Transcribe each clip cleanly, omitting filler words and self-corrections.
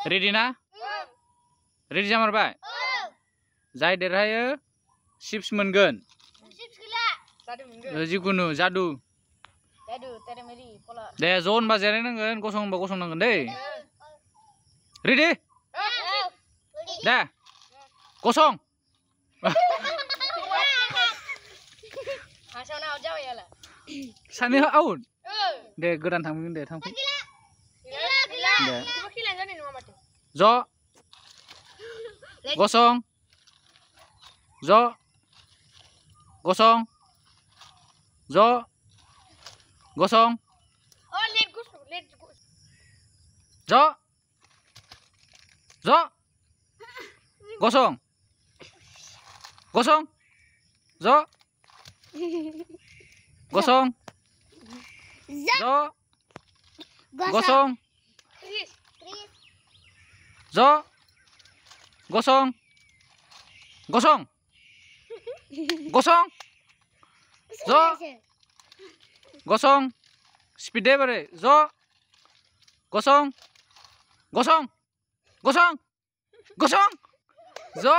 Ready na? Ready जामारबाय? जाय देरहायो चिप्स मोनगोन। जिकुनु जादु। दे ज' होनबा जिरायनांगोन, गसं होनबा गसंनांगोन दै। रेडि? दे गसं। सानैहा आउट। दे गोदान थांफिन दे थांफिन। दे ज' गसं ज' गसं ज' गसं ज' ज' गसं गसं ज' gosong zo gosong zo gosong gosong gosong zo gosong speed deh bare zo gosong gosong gosong gosong zo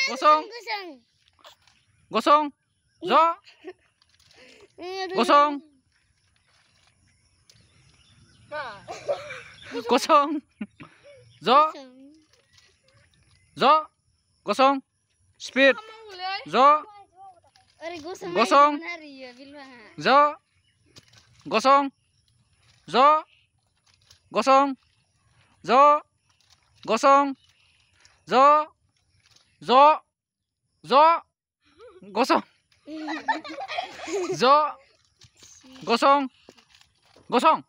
gosong gosong zo gosong gosong zo zo gosong speed zo gosong zo gosong zo gosong zo gosong zo zo zo gosong zo gosong gosong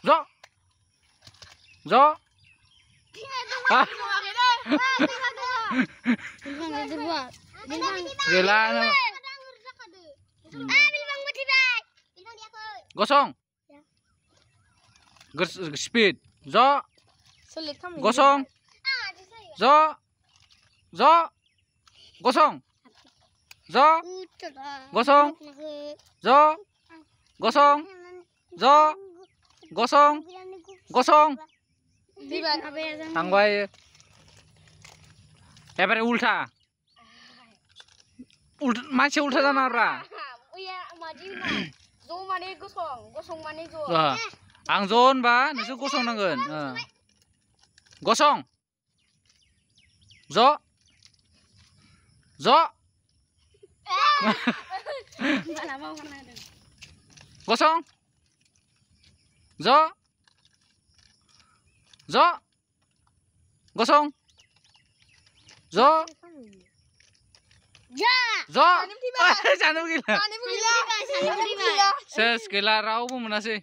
zo zo gila gosong speed zo gosong zo zo gosong zo gosong zo gosong zo gosong gosong थांबाय एबारे उल्टा मानसि उल्टा जाना रा आं ज' होनबा नोंसोर गसंनांगोन गसं ज' ज' gosong zo zo gosong zo zo jangan gila ses gila rawu menasih